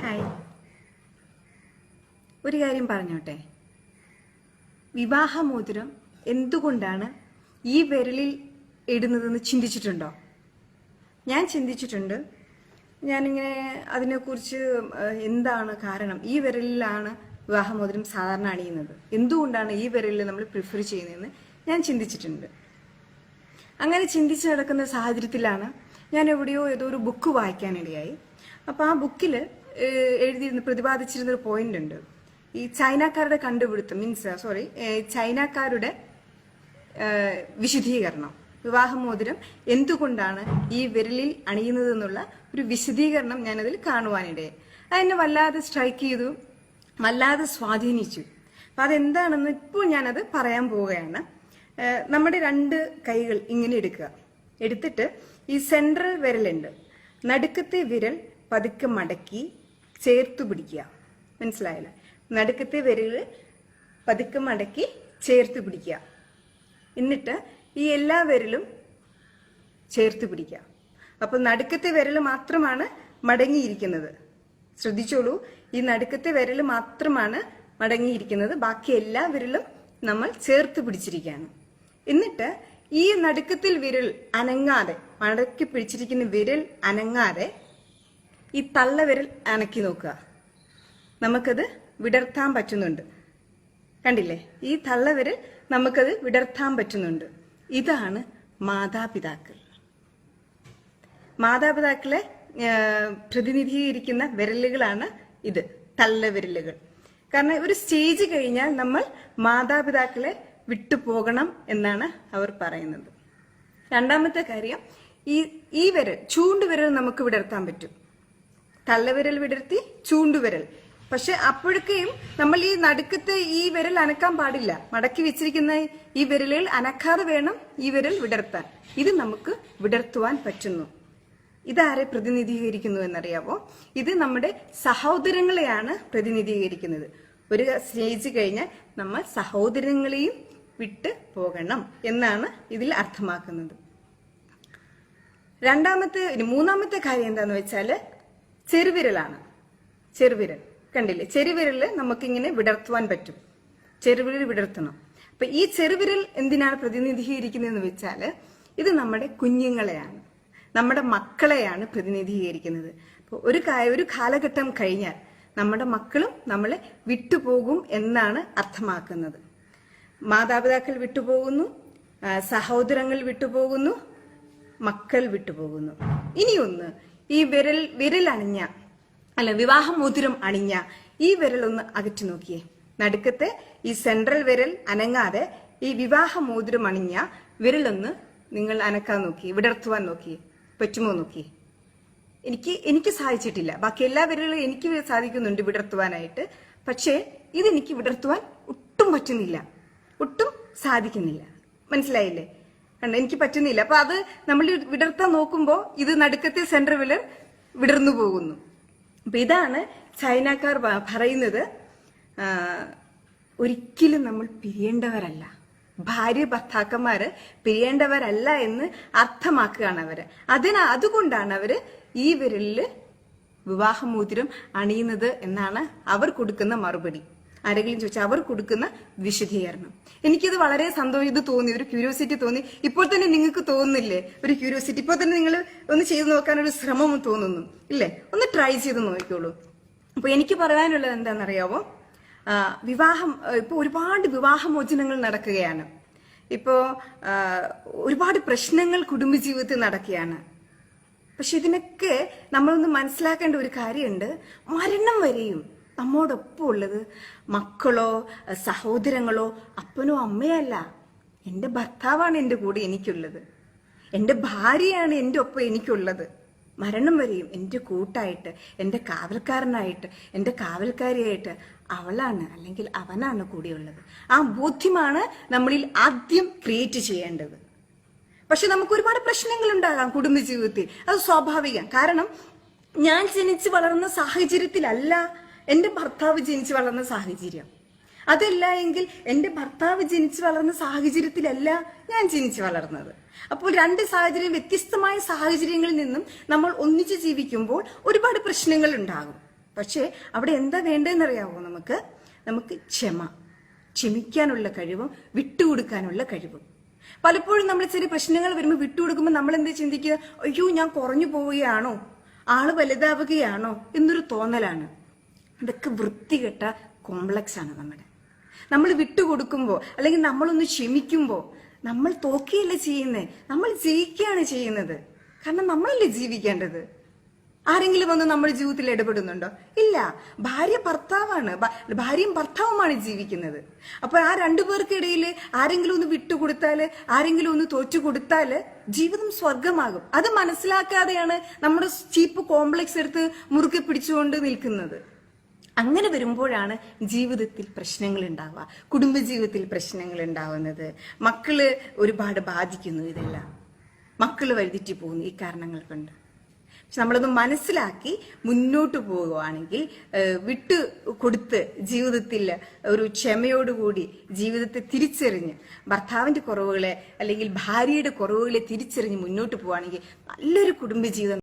Hi. ഒരു കാര്യം പറഞ്ഞോട്ടെ. വിവാഹമോതിരം എന്തുകൊണ്ടാണ് ഈ വിരലിൽ ഇടുന്നതെന്ന് ചിന്തിച്ചിട്ടുണ്ടോ? ഞാൻ ചിന്തിച്ചിട്ടുണ്ട്. ഞാനിങ്ങനെ അതിനെക്കുറിച്ച് എന്താണ് കാരണം, ഈ വിരലിലാണ് വിവാഹമോതിരം സാധാരണ അണിയുന്നത്, എന്തുകൊണ്ടാണ് ഈ വിരലിൽ നമ്മൾ പ്രിഫർ ചെയ്യുന്നതെന്ന് ഞാൻ ചിന്തിച്ചിട്ടുണ്ട്. അങ്ങനെ ചിന്തിച്ച് നടക്കുന്ന സാഹചര്യത്തിലാണ് ഞാൻ എവിടെയോ ഏതോ ഒരു ബുക്ക് വായിക്കാനിടയായി. അപ്പോൾ ആ ബുക്കിൽ എഴുതിയിരുന്ന പ്രതിപാദിച്ചിരുന്നൊരു പോയിന്റ് ഉണ്ട്. ഈ ചൈനക്കാരുടെ കണ്ടുപിടുത്തം ചൈനക്കാരുടെ വിശദീകരണം, വിവാഹമോതിരം എന്തുകൊണ്ടാണ് ഈ വിരലിൽ അണിയുന്നത് എന്നുള്ള ഒരു വിശദീകരണം ഞാനതിൽ കാണുവാനിടയായി. അതെന്നെ വല്ലാതെ സ്ട്രൈക്ക് ചെയ്തു, വല്ലാതെ സ്വാധീനിച്ചു. അപ്പം അതെന്താണെന്ന് ഇപ്പോൾ ഞാനത് പറയാൻ പോവുകയാണ്. നമ്മുടെ രണ്ട് കൈകൾ ഇങ്ങനെ എടുക്കുക. എടുത്തിട്ട് ഈ സെൻട്രൽ വിരലുണ്ട്, നടുക്കത്തെ വിരൽ പതുക്കെ മടക്കി ചേർത്തു പിടിക്കുക. മനസ്സിലായല്ലോ? നടുക്കത്തെ വിരൽ പതുക്കെ മടക്കി ചേർത്ത് പിടിക്കുക. എന്നിട്ട് ഈ എല്ലാ വിരലും ചേർത്ത് പിടിക്കുക. അപ്പൊ നടുക്കത്തെ വിരൽ മാത്രമാണ് മടങ്ങിയിരിക്കുന്നത്. ശ്രദ്ധിച്ചോളൂ, ഈ നടുക്കത്തെ വിരൽ മാത്രമാണ് മടങ്ങിയിരിക്കുന്നത്, ബാക്കി എല്ലാ വിരലും നമ്മൾ ചേർത്ത് പിടിച്ചിരിക്കുകയാണ്. എന്നിട്ട് ഈ നടുക്കത്തിൽ വിരൽ അനങ്ങാതെ, മടക്കി പിടിച്ചിരിക്കുന്ന വിരൽ അനങ്ങാതെ ഈ തള്ള വിരൽ അനക്കി നോക്കുക. നമുക്കത് വിടർത്താൻ പറ്റുന്നുണ്ട്. കണ്ടില്ലേ? ഈ തള്ള വിരൽ നമുക്കത് വിടർത്താൻ പറ്റുന്നുണ്ട്. ഇതാണ് മാതാപിതാക്കൾ. മാതാപിതാക്കളെ പ്രതിനിധീകരിക്കുന്ന വിരലുകളാണ് ഇത്, തള്ള വിരലുകൾ. കാരണം ഒരു സ്റ്റേജ് കഴിഞ്ഞാൽ നമ്മൾ മാതാപിതാക്കളെ വിട്ടുപോകണം എന്നാണ് അവർ പറയുന്നത്. രണ്ടാമത്തെ കാര്യം, ഈ വിരൽ, ചൂണ്ടുവിരൽ നമുക്ക് വിടർത്താൻ പറ്റും. തള്ളവിരൽ വിടർത്തി ചൂണ്ടുവിരൽ. പക്ഷെ അപ്പോഴേക്കും നമ്മൾ ഈ നടുക്കത്തെ ഈ വിരൽ അനക്കാൻ പാടില്ല. മടക്കി വെച്ചിരിക്കുന്ന ഈ വിരലുകൾ അനക്കാതെ വേണം ഈ വിരൽ വിടർത്താൻ. ഇത് നമുക്ക് വിടർത്തുവാൻ പറ്റുന്നു. ഇതാരെ പ്രതിനിധീകരിക്കുന്നു എന്നറിയാവോ? ഇത് നമ്മുടെ സഹോദരങ്ങളെയാണ് പ്രതിനിധീകരിക്കുന്നത്. ഒരു സ്റ്റേജ് കഴിഞ്ഞാൽ നമ്മൾ സഹോദരങ്ങളെയും വിട്ട് പോകണം എന്നാണ് ഇതിൽ അർത്ഥമാക്കുന്നത്. മൂന്നാമത്തെ കാര്യം എന്താന്ന് വെച്ചാല് ചെറുവിരലാണ്. ചെറുവിരൽ കണ്ടില്ലേ? ചെറുവിരല് നമുക്കിങ്ങനെ വിടർത്തുവാൻ പറ്റും. ചെറുവിരൽ വിടർത്തണം. അപ്പൊ ഈ ചെറുവിരൽ എന്തിനാണ് പ്രതിനിധീകരിക്കുന്നതെന്ന് വെച്ചാല് ഇത് നമ്മുടെ കുഞ്ഞുങ്ങളെയാണ്, നമ്മുടെ മക്കളെയാണ് പ്രതിനിധീകരിക്കുന്നത്. അപ്പോൾ ഒരു കാലഘട്ടം കഴിഞ്ഞാൽ നമ്മുടെ മക്കളും നമ്മളെ വിട്ടുപോകും എന്നാണ് അർത്ഥമാക്കുന്നത്. മാതാപിതാക്കൾ വിട്ടുപോകുന്നു, സഹോദരങ്ങൾ വിട്ടുപോകുന്നു, മക്കൾ വിട്ടുപോകുന്നു. ഇനിയൊന്ന്, ഈ വിരൽ അണിഞ്ഞ വിവാഹമോതിരം അണിഞ്ഞ ഈ വിരൽ ഒന്ന് അകറ്റി നോക്കിയേ. നടുക്കത്തെ ഈ സെൻട്രൽ വിരൽ അനങ്ങാതെ ഈ വിവാഹമോതിരം അണിഞ്ഞ വിരലൊന്ന് നിങ്ങൾ അനക്കാൻ നോക്കിയേ, വിടർത്തുവാൻ നോക്കിയേ. പറ്റുമോ നോക്കിയേ? എനിക്ക് സാധിച്ചിട്ടില്ല. ബാക്കി എല്ലാ വിരലും എനിക്ക് സാധിക്കുന്നുണ്ട് വിടർത്തുവാനായിട്ട്. പക്ഷേ ഇതെനിക്ക് വിടർത്തുവാൻ ഒട്ടും പറ്റുന്നില്ല, ഒട്ടും സാധിക്കുന്നില്ല. മനസ്സിലായില്ലേ? കണ്ട, എനിക്ക് പറ്റുന്നില്ല. അപ്പൊ അത് നമ്മൾ വിടർത്താൻ നോക്കുമ്പോ ഇത് നടുക്കത്തെ സെൻട്രൽ വിരൽ വിടർന്നു പോകുന്നു. അപ്പൊ ഇതാണ് ചൈനക്കാർ പറയുന്നത്, ഒരിക്കലും നമ്മൾ പിരിയേണ്ടവരല്ല, ഭാര്യ ഭർത്താക്കന്മാര് പിരിയേണ്ടവരല്ല എന്ന് അർത്ഥമാക്കുകയാണ് അവര്. അതുകൊണ്ടാണ് അവര് ഈ വിരലില് വിവാഹമോതിരം അണിയുന്നത് എന്നാണ് അവർ കൊടുക്കുന്ന മറുപടി. ആരെങ്കിലും ചോദിച്ചാൽ അവർ കൊടുക്കുന്ന വിശദീകരണം. എനിക്കിത് വളരെ ഇത് തോന്നി, ഒരു ക്യൂരിയോസിറ്റി തോന്നി. ഇപ്പോൾ തന്നെ നിങ്ങൾക്ക് തോന്നുന്നില്ലേ ഒരു ക്യൂരിയോസിറ്റി? ഇപ്പോൾ തന്നെ നിങ്ങൾ ഒന്ന് ചെയ്തു നോക്കാനൊരു ശ്രമം തോന്നുന്നു ഇല്ലേ? ഒന്ന് ട്രൈ ചെയ്ത് നോക്കിക്കോളൂ. അപ്പൊ എനിക്ക് പറയാനുള്ളത് എന്താണെന്നറിയാവോ? ഇപ്പൊ ഒരുപാട് വിവാഹമോചനങ്ങൾ നടക്കുകയാണ്. ഇപ്പോ ഒരുപാട് പ്രശ്നങ്ങൾ കുടുംബജീവിതത്തിൽ നടക്കുകയാണ്. പക്ഷെ ഇതിനൊക്കെ നമ്മളൊന്ന് മനസ്സിലാക്കേണ്ട ഒരു കാര്യമുണ്ട്. മരണം വരെയും നമ്മോടൊപ്പം ഉള്ളത് മക്കളോ സഹോദരങ്ങളോ അപ്പനോ അമ്മയല്ല, എൻ്റെ ഭർത്താവാണ് എൻ്റെ കൂടെ എനിക്കുള്ളത്, എൻ്റെ ഭാര്യയാണ് എൻ്റെ ഒപ്പം എനിക്കുള്ളത്. മരണം വരെയും എൻ്റെ കൂട്ടായിട്ട്, എൻ്റെ കാവൽക്കാരനായിട്ട്, എൻ്റെ കാവൽക്കാരിയായിട്ട് അവളാണ് അല്ലെങ്കിൽ അവനാണ് കൂടെയുള്ളത്. ആ ബോധ്യമാണ് നമ്മളിൽ ആദ്യം ക്രിയേറ്റ് ചെയ്യേണ്ടത്. പക്ഷെ നമുക്ക് ഒരുപാട് പ്രശ്നങ്ങൾ ഉണ്ടാകാം കുടുംബജീവിതത്തിൽ, അത് സ്വാഭാവികം. കാരണം ഞാൻ ജനിച്ചു വളർന്ന സാഹചര്യത്തിലല്ല എൻ്റെ ഭർത്താവ് ജനിച്ചു വളർന്ന സാഹചര്യം. അതല്ല എങ്കിൽ എൻ്റെ ഭർത്താവ് ജനിച്ചു വളർന്ന സാഹചര്യത്തിലല്ല ഞാൻ ജനിച്ചു വളർന്നത്. അപ്പോൾ രണ്ട് സാഹചര്യം, വ്യത്യസ്തമായ സാഹചര്യങ്ങളിൽ നിന്നും നമ്മൾ ഒന്നിച്ച് ജീവിക്കുമ്പോൾ ഒരുപാട് പ്രശ്നങ്ങൾ ഉണ്ടാകും. പക്ഷേ അവിടെ എന്താ വേണ്ടതെന്നറിയാവോ? നമുക്ക് ക്ഷമിക്കാനുള്ള കഴിവും വിട്ടുകൊടുക്കാനുള്ള കഴിവും. പലപ്പോഴും നമ്മൾ ചെറിയ പ്രശ്നങ്ങൾ വരുമ്പോൾ വിട്ടുകൊടുക്കുമ്പോൾ നമ്മൾ എന്താ ചിന്തിക്കുക? അയ്യോ, ഞാൻ കുറഞ്ഞു പോവുകയാണോ, ആള് വലുതാവുകയാണോ എന്നൊരു തോന്നലാണ്. അതൊക്കെ വൃത്തികെട്ട കോംപ്ലക്സ് ആണ് നമ്മൾ വിട്ടുകൊടുക്കുമ്പോൾ അല്ലെങ്കിൽ നമ്മളൊന്ന് ക്ഷമിക്കുമ്പോൾ നമ്മൾ തോക്കുകയല്ല ചെയ്യുന്നത്, നമ്മൾ ജയിക്കുകയാണ് ചെയ്യുന്നത്. കാരണം നമ്മളല്ലേ ജീവിക്കേണ്ടത്. ആരെങ്കിലും വന്ന് നമ്മുടെ ജീവിതത്തിൽ ഇടപെടുന്നുണ്ടോ? ഇല്ല. ഭാര്യയും ഭർത്താവുമാണ് ജീവിക്കുന്നത്. അപ്പൊ ആ രണ്ടുപേർക്കിടയിൽ ആരെങ്കിലും ഒന്ന് വിട്ടുകൊടുത്താല്, ആരെങ്കിലും ഒന്ന് തോറ്റു കൊടുത്താല് ജീവിതം സ്വർഗമാകും. അത് മനസ്സിലാക്കാതെയാണ് നമ്മുടെ ചീപ്പ് കോംപ്ലക്സ് എടുത്ത് മുറുകെ പിടിച്ചുകൊണ്ട് നിൽക്കുന്നത്. അങ്ങനെ വരുമ്പോഴാണ് ജീവിതത്തിൽ പ്രശ്നങ്ങൾ ഉണ്ടാവുക, കുടുംബജീവിതത്തിൽ പ്രശ്നങ്ങൾ ഉണ്ടാവുന്നത്. മക്കള് ഒരുപാട് ബാധിക്കുന്നു. ഇതെല്ലാം മക്കള് വഴിതെറ്റി പോകുന്നു ഈ കാരണങ്ങൾ കൊണ്ട്. പക്ഷെ നമ്മളത് മനസ്സിലാക്കി മുന്നോട്ട് പോവുകയാണെങ്കിൽ, വിട്ടു കൊടുത്ത് ജീവിതത്തിൽ ഒരു ക്ഷമയോടുകൂടി ജീവിതത്തെ തിരിച്ചറിഞ്ഞ് ഭർത്താവിന്റെ കുറവുകളെ അല്ലെങ്കിൽ ഭാര്യയുടെ കുറവുകളെ തിരിച്ചറിഞ്ഞ് മുന്നോട്ട് പോവുകയാണെങ്കിൽ നല്ലൊരു കുടുംബജീവിതം